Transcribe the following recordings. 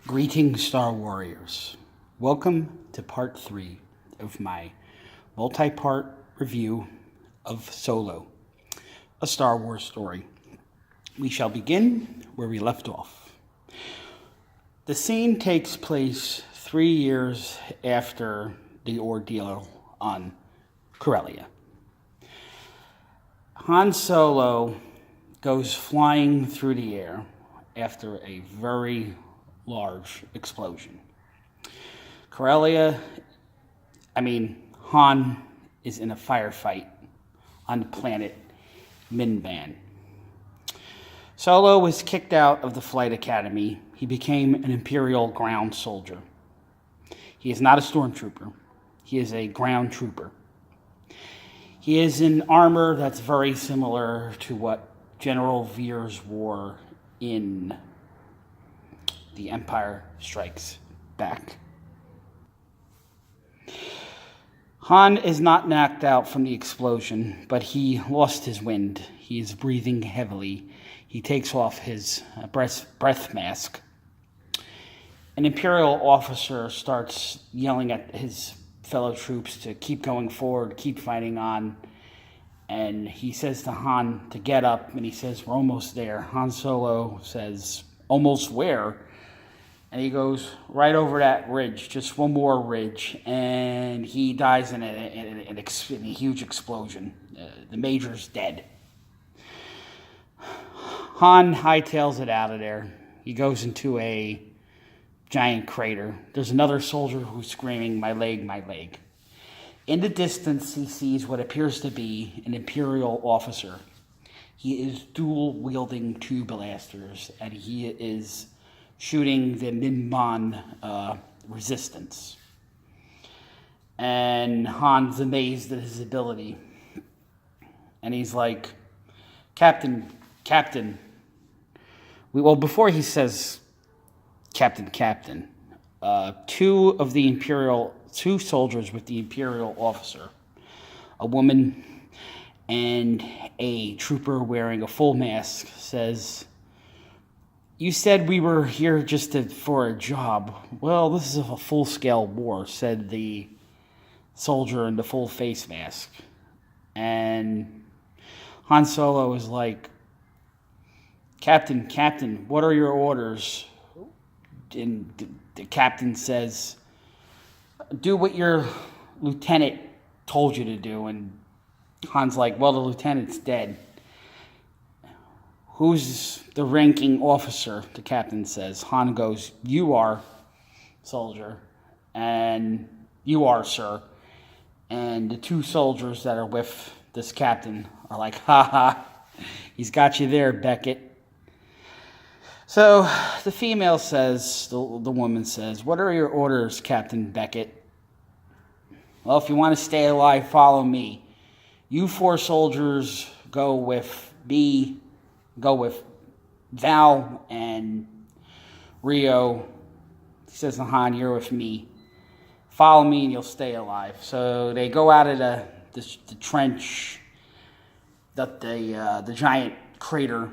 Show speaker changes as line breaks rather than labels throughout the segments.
Greetings, Star Warriors. Welcome to part 3 of my multi-part review of Solo, a Star Wars story. We shall begin where we left off. The scene takes place 3 years after the ordeal on Corellia. Han Solo goes flying through the air after a very large explosion. Han is in a firefight on the planet Minban. Solo was kicked out of the flight academy. He became an Imperial ground soldier. He is not a stormtrooper. He is a ground trooper. He is in armor that's very similar to what General Veers wore in The Empire Strikes Back. Han is not knocked out from the explosion, but he lost his wind. He is breathing heavily. He takes off his breath mask. An Imperial officer starts yelling at his fellow troops to keep going forward, keep fighting on. And he says to Han to get up, and he says, "We're almost there." Han Solo says, "Almost where?" And he goes right over that ridge, just one more ridge, and he dies in a huge explosion. The Major's dead. Han hightails it out of there. He goes into a giant crater. There's another soldier who's screaming, "My leg, my leg." In the distance, he sees what appears to be an Imperial officer. He is dual-wielding two blasters, and he is shooting the Minban resistance. And Han's amazed at his ability. And he's like, Captain. Before he says Captain, two soldiers with the Imperial officer, a woman and a trooper wearing a full mask, says, "You said we were here just for a job." "Well, this is a full-scale war," said the soldier in the full face mask. And Han Solo is like, Captain, what are your orders?" And the captain says, "Do what your lieutenant told you to do." And Han's like, "Well, the lieutenant's dead." "Who's the ranking officer?" the captain says. Han goes, "You are, soldier." And "You are, sir." And the two soldiers that are with this captain are like, "Ha ha, he's got you there, Beckett." So the female says, the woman says, "What are your orders, Captain Beckett?" "Well, if you want to stay alive, follow me. You four soldiers go with me. Go with Val and Rio." He says to Han, "You're with me. Follow me and you'll stay alive." So they go out of the trench, the giant crater,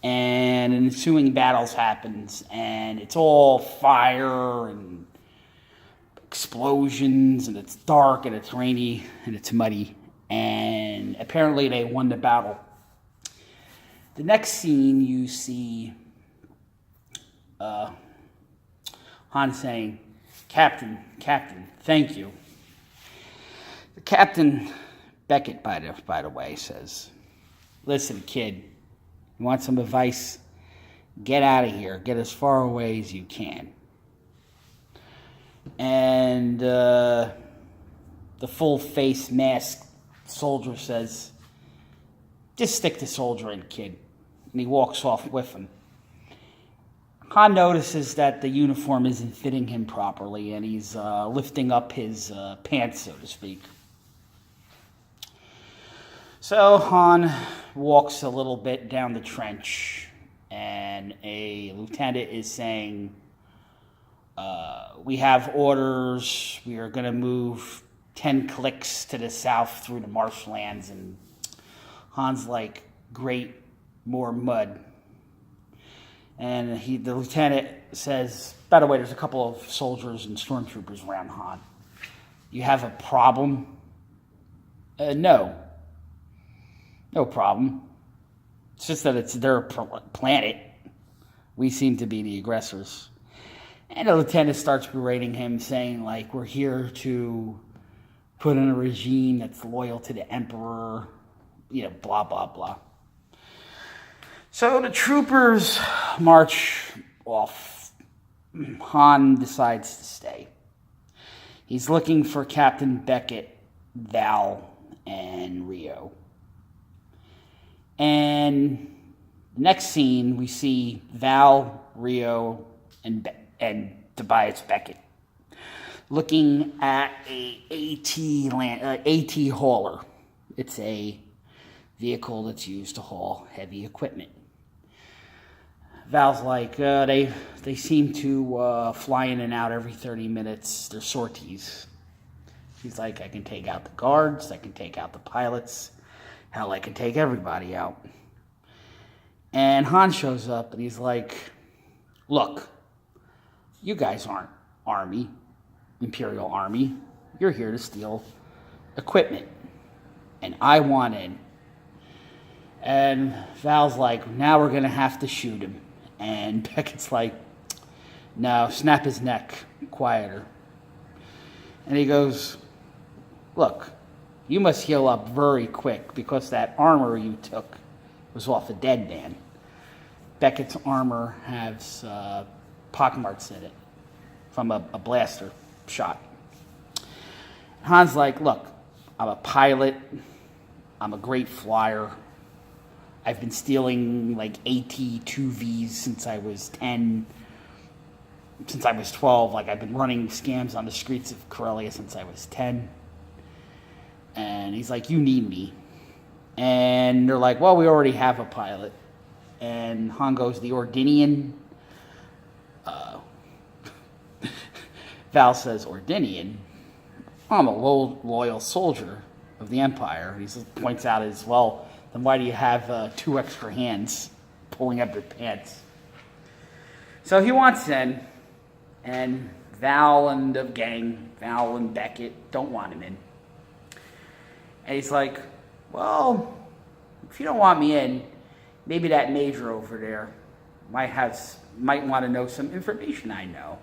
and an ensuing battles happens, and it's all fire and explosions, and it's dark and it's rainy and it's muddy, and apparently they won the battle. The next scene, you see Han saying, Captain, thank you." The Captain, Beckett, by the way, says, "Listen, kid, you want some advice? Get out of here. Get as far away as you can." And the full-face masked soldier says, "Just stick to soldiering, kid." And he walks off with him. Han notices that the uniform isn't fitting him properly, and he's lifting up his pants, so to speak. So Han walks a little bit down the trench, and a lieutenant is saying, "We have orders. We are going to move 10 clicks to the south through the marshlands." And Han's like, "Great, more mud." And the lieutenant says, by the way, there's a couple of soldiers and stormtroopers around Han. You have a problem? No. No problem. It's just that it's their planet. We seem to be the aggressors. And the lieutenant starts berating him, saying, like, we're here to put in a regime that's loyal to the Emperor, blah, blah, blah. So the troopers march off. Han decides to stay. He's looking for Captain Beckett, Val, and Rio. And the next scene, we see Val, Rio, and Tobias Beckett looking at a AT hauler. It's a vehicle that's used to haul heavy equipment. Val's like, they seem to fly in and out every 30 minutes. They're sorties. He's like, I can take out the guards, I can take out the pilots, hell, I can take everybody out. And Han shows up and he's like, look, you guys aren't Army, Imperial Army. You're here to steal equipment. And I want in. And Val's like, now we're going to have to shoot him. And Beckett's like, no, snap his neck, quieter. And he goes, look, you must heal up very quick because that armor you took was off a dead man. Beckett's armor has pockmarks in it from a blaster shot. Han's like, look, I'm a pilot. I'm a great flyer. I've been stealing like AT-2Vs since I was 10, since I was 12. Like, I've been running scams on the streets of Corellia since I was 10. And he's like, you need me. And they're like, well, we already have a pilot. And Han goes, the Ordinian. Val says, Ordinian? I'm a loyal soldier of the Empire. He points out as well, then why do you have 2 extra hands pulling up your pants? So he wants in, and Val and the gang, Val and Beckett, don't want him in. And he's like, well, if you don't want me in, maybe that major over there might want to know some information I know.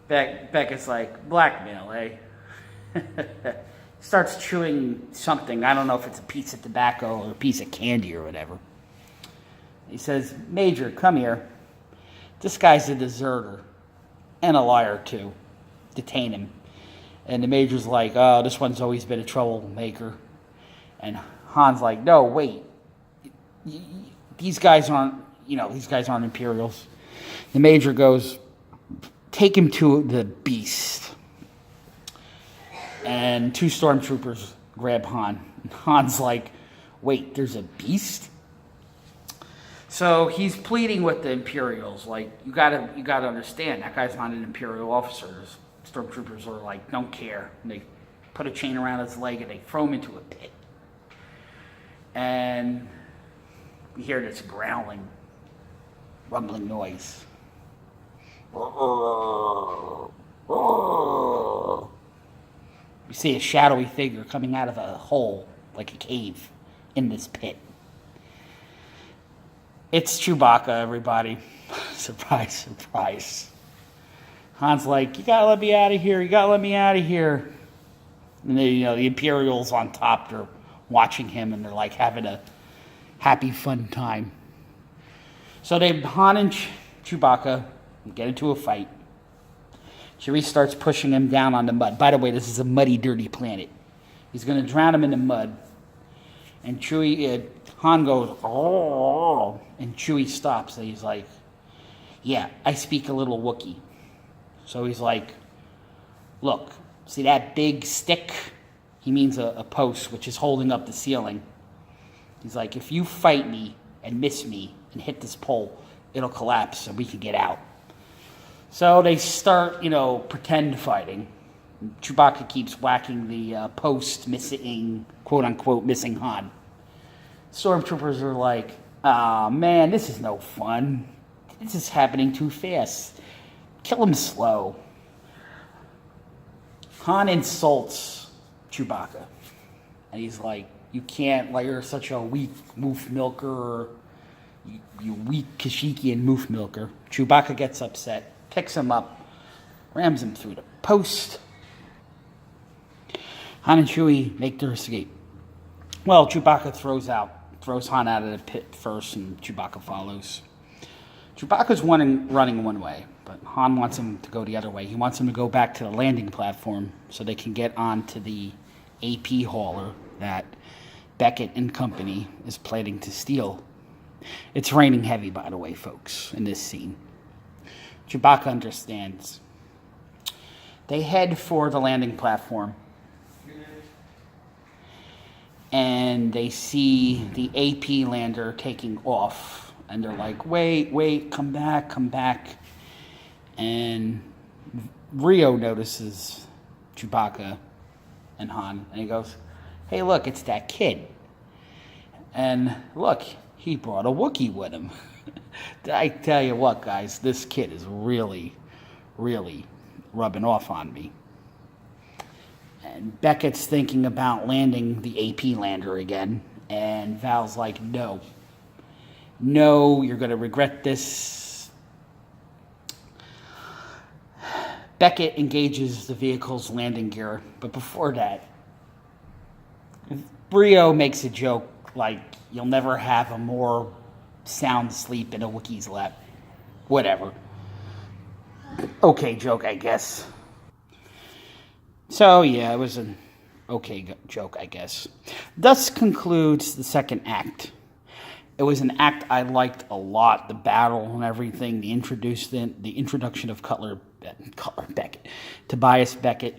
Beckett's like, blackmail, eh? Starts chewing something. I don't know if it's a piece of tobacco or a piece of candy or whatever. He says, Major, come here. This guy's a deserter and a liar too. Detain him. And the Major's like, oh, this one's always been a troublemaker. And Han's like, no, wait. These guys aren't Imperials. The Major goes, take him to the Beast. And 2 stormtroopers grab Han. And Han's like, wait, there's a Beast? So he's pleading with the Imperials, like, you gotta understand, that guy's not an Imperial officer. Stormtroopers are like, don't care. And they put a chain around his leg and they throw him into a pit. And we hear this growling, rumbling noise. We see a shadowy figure coming out of a hole, like a cave, in this pit. It's Chewbacca, everybody. Surprise, surprise. Han's like, you gotta let me out of here, you gotta let me out of here. And the Imperials on top, they're watching him, and they're like having a happy, fun time. So Han and Chewbacca get into a fight. Chewie starts pushing him down on the mud. By the way, this is a muddy, dirty planet. He's going to drown him in the mud. And Han goes, oh, and Chewie stops. And he's like, yeah, I speak a little Wookiee. So he's like, look, see that big stick? He means a post, which is holding up the ceiling. He's like, if you fight me and miss me and hit this pole, it'll collapse and we can get out. So they start, pretend fighting. Chewbacca keeps whacking the post, missing, quote-unquote, missing Han. Stormtroopers are like, Aw, man, this is no fun. This is happening too fast. Kill him slow. Han insults Chewbacca. And he's like, you can't, like, you're such a weak moof milker. You weak Kashyyykian moof milker. Chewbacca gets upset, picks him up, rams him through the post. Han and Chewie make their escape. Well, Chewbacca throws Han out of the pit first, and Chewbacca follows. Chewbacca's running one way, but Han wants him to go the other way. He wants him to go back to the landing platform so they can get onto the AP hauler that Beckett and company is planning to steal. It's raining heavy, by the way, folks, in this scene. Chewbacca understands. They head for the landing platform, and they see the AP lander taking off. And they're like, wait, come back. And Rio notices Chewbacca and Han, and he goes, hey, look, it's that kid. And look, he brought a Wookiee with him. I tell you what, guys, this kid is really, really rubbing off on me. And Beckett's thinking about landing the AP lander again, and Val's like, no, you're going to regret this. Beckett engages the vehicle's landing gear, but before that, Brio makes a joke like, you'll never have a more sound sleep in a Wookiee's lap. Whatever. Okay joke, I guess. So, yeah, it was an okay joke, I guess. Thus concludes the second act. It was an act I liked a lot. The battle and everything, the introduction of Beckett, Tobias Beckett.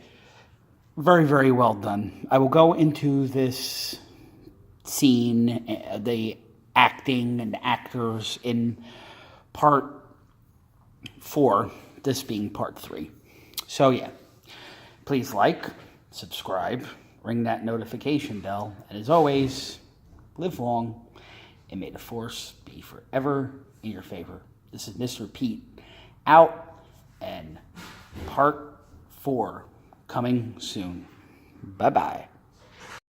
Very, very well done. I will go into this scene, the acting and actors in part 4, this being part 3. So, yeah. Please like, subscribe, ring that notification bell, and as always, live long, and may the Force be forever in your favor. This is Mr. Pete, out, and part 4 coming soon. Bye-bye.